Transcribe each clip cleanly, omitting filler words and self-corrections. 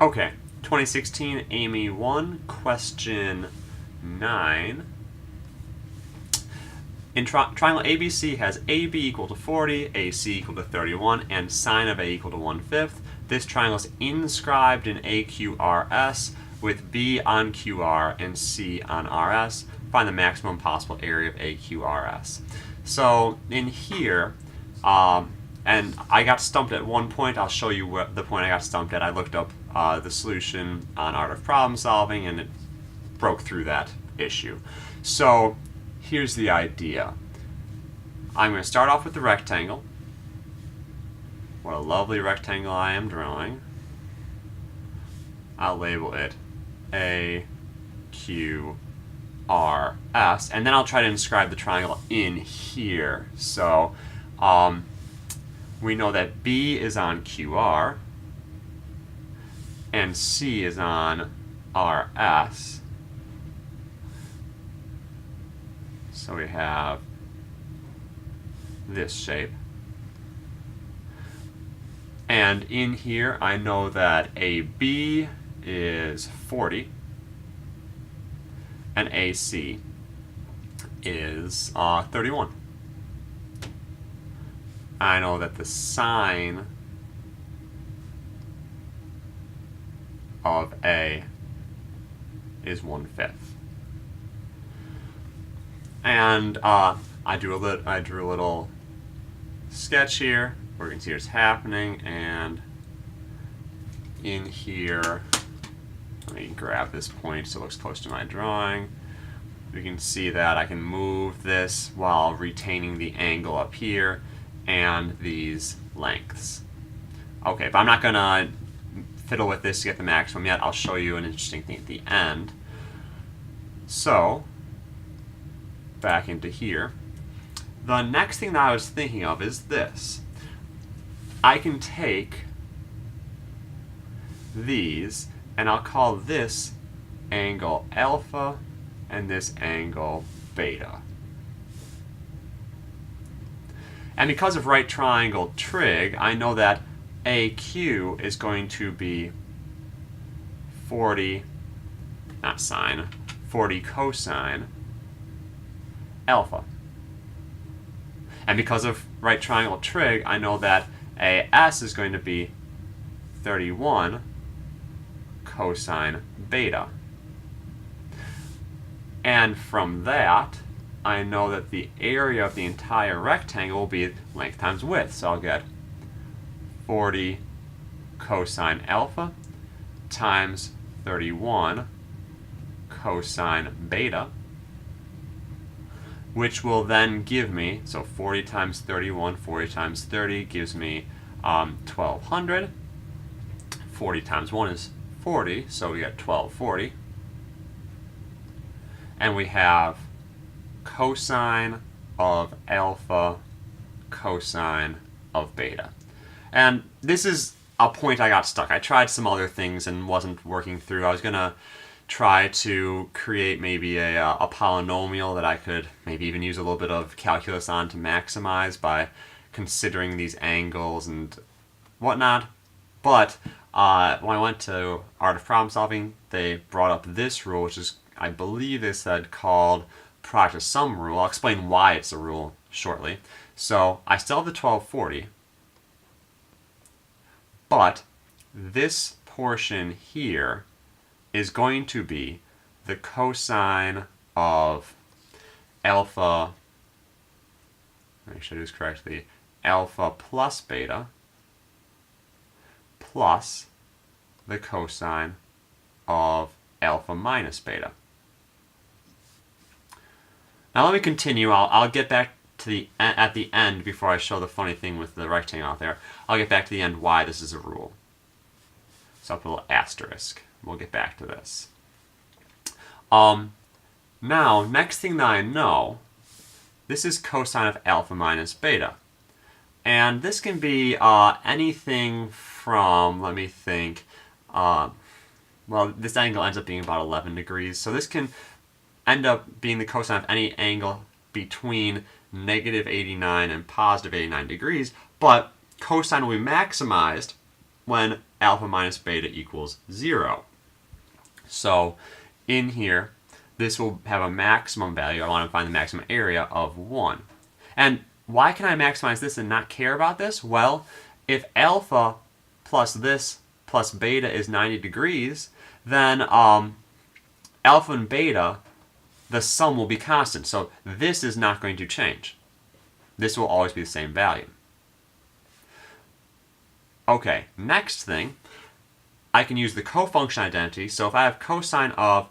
Okay, 2016 AIME 1, question 9. In triangle ABC has AB equal to 40, AC equal to 31, and sine of A equal to 1/5. This triangle is inscribed in AQRS with B on QR and C on RS. Find the maximum possible area of AQRS. So in here, and I got stumped at one point. I'll show you the point I got stumped at. I looked up the solution on Art of Problem Solving, and it broke through that issue. So here's the idea. I'm going to start off with the rectangle. What a lovely rectangle I am drawing. I'll label it A, Q, R, S, and then I'll try to inscribe the triangle in here. So we know that B is on QR and C is on RS. So we have this shape. And in here, I know that AB is 40 and AC is 31. I know that the sine of A is 1/5. And I drew a little sketch here where you can see what's happening, and in here, let me grab this point so it looks close to my drawing. We can see that I can move this while retaining the angle up here and these lengths. Okay, but I'm not going to fiddle with this to get the maximum yet. I'll show you an interesting thing at the end. So, back into here. The next thing that I was thinking of is this. I can take these and I'll call this angle alpha and this angle beta. And because of right triangle trig, I know that AQ is going to be 40, not sine, 40 cosine alpha. And because of right triangle trig, I know that AS is going to be 31 cosine beta. And from that, I know that the area of the entire rectangle will be length times width. So I'll get 40 cosine alpha times 31 cosine beta, which will then give me, so 40 times 31, 40 times 30 gives me 1200. 40 times 1 is 40, so we get 1240. And we have cosine of alpha, cosine of beta. And this is a point I got stuck. I tried some other things and wasn't working through. I was going to try to create maybe a polynomial that I could maybe even use a little bit of calculus on to maximize by considering these angles and whatnot. But when I went to Art of Problem Solving, they brought up this rule, which is, I believe they said, called product of sum rule. I'll explain why it's a rule shortly. So I still have the 1240, but this portion here is going to be the cosine of alpha, make sure I do this correctly, alpha plus beta plus the cosine of alpha minus beta. Now let me continue. I'll get back to at the end before I show the funny thing with the rectangle out there. I'll get back to the end why this is a rule. So I'll put a little asterisk. We'll get back to this. Now, next thing that I know, this is cosine of alpha minus beta. And this can be anything from, let me think, well, this angle ends up being about 11 degrees. So this can end up being the cosine of any angle between negative 89 and positive 89 degrees. But cosine will be maximized when alpha minus beta equals 0. So in here, this will have a maximum value. I want to find the maximum area of 1. And why can I maximize this and not care about this? Well, if alpha plus this plus beta is 90 degrees, then alpha and beta, the sum will be constant. So this is not going to change. This will always be the same value. Okay, next thing, I can use the cofunction identity. So if I have cosine of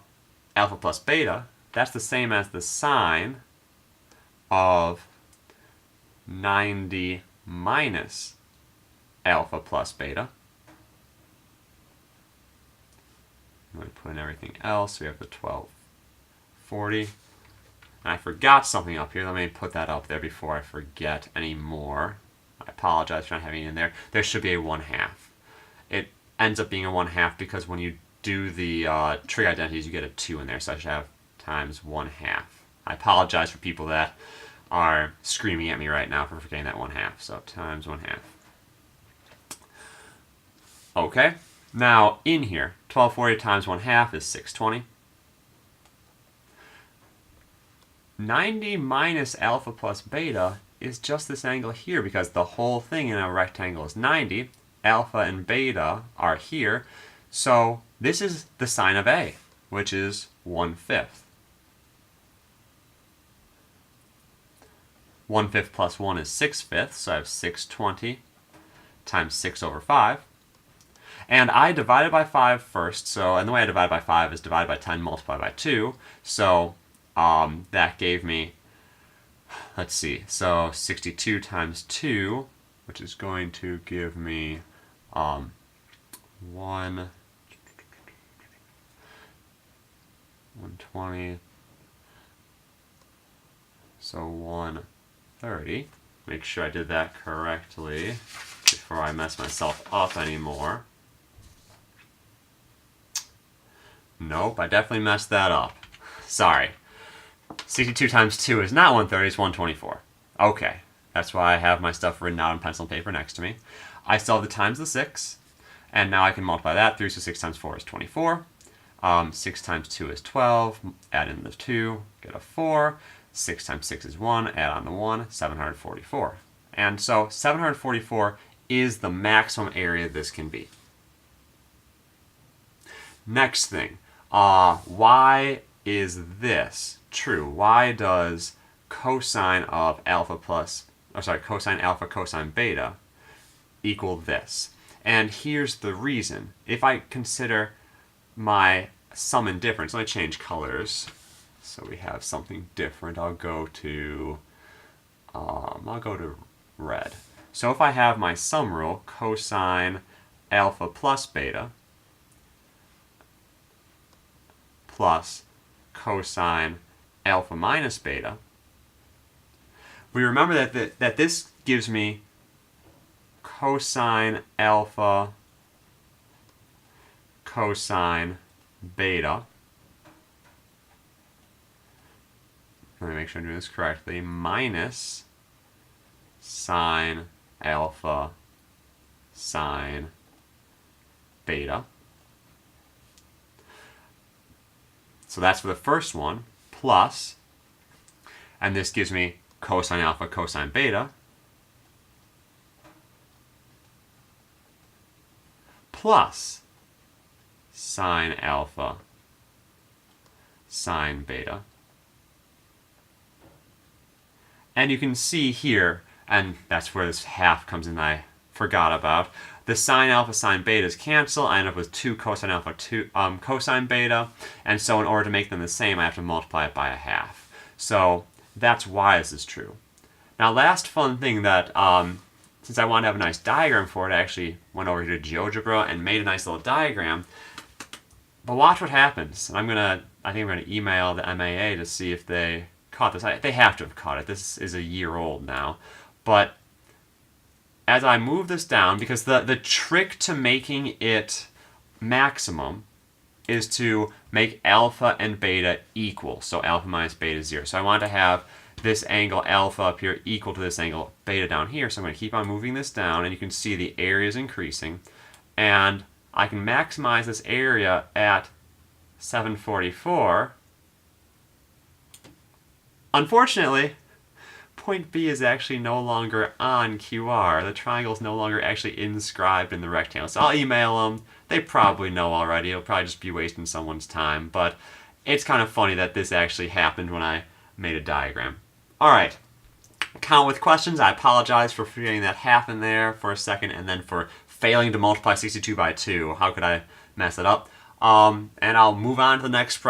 alpha plus beta, that's the same as the sine of 90 minus alpha plus beta. I'm going to put in everything else. We have the 1240. And I forgot something up here. Let me put that up there before I forget any more. I apologize for not having it in there. There should be a 1/2. It ends up being a 1/2 because when you do the trig identities, you get a 2 in there. So I should have times 1/2. I apologize for people that are screaming at me right now for forgetting that 1/2. So times 1/2. Okay. Now, in here, 1240 times 1/2 is 620. 90 minus alpha plus beta is just this angle here because the whole thing in a rectangle is 90. Alpha and beta are here. So this is the sine of A, which is 1/5. 1/5 plus 1 is 6/5, so I have 620 times 6 over 5. And I divided by 5 first, so, and the way I divide by 5 is divided by 10 multiplied by 2. So that gave me, let's see, so 62 times 2, which is going to give me 120, so 130. Make sure I did that correctly before I mess myself up anymore. Nope, I definitely messed that up. Sorry. 62 times 2 is not 130, it's 124. Okay, that's why I have my stuff written out on pencil and paper next to me. I still have the times the 6, and now I can multiply that through, so 6 times 4 is 24. 6 times 2 is 12, add in the 2, get a 4. 6 times 6 is 1, add on the 1, 744. And so 744 is the maximum area this can be. Next thing, why is this true? Why does cosine of alpha plus, cosine alpha cosine beta equal this? And here's the reason. If I consider my sum and difference, let me change colors so we have something different. I'll go to red. So if I have my sum rule, cosine alpha plus beta plus cosine alpha minus beta, we remember that this gives me cosine alpha cosine beta. Let me make sure I'm doing this correctly. Minus sine alpha sine beta. So that's for the first one, plus, and this gives me cosine alpha cosine beta, plus sine alpha sine beta. And you can see here, and that's where this half comes in I forgot about, the sine alpha sine betas cancel. I end up with 2 cosine alpha cosine beta, and so in order to make them the same, I have to multiply it by a half. So that's why this is true. Now, last fun thing that, since I wanted to have a nice diagram for it, I actually went over here to GeoGebra and made a nice little diagram. But watch what happens. I think I'm gonna email the MAA to see if they caught this. They have to have caught it. This is a year old now. But as I move this down, because the trick to making it maximum is to make alpha and beta equal. So alpha minus beta is 0. So I want to have this angle alpha up here equal to this angle beta down here. So I'm going to keep on moving this down, and you can see the area is increasing. And I can maximize this area at 744. Unfortunately, point B is actually no longer on QR. The triangle is no longer actually inscribed in the rectangle. So I'll email them. They probably know already. It'll probably just be wasting someone's time. But it's kind of funny that this actually happened when I made a diagram. All right. Count with questions. I apologize for forgetting that half in there for a second and then for failing to multiply 62 by 2. How could I mess it up? And I'll move on to the next problem.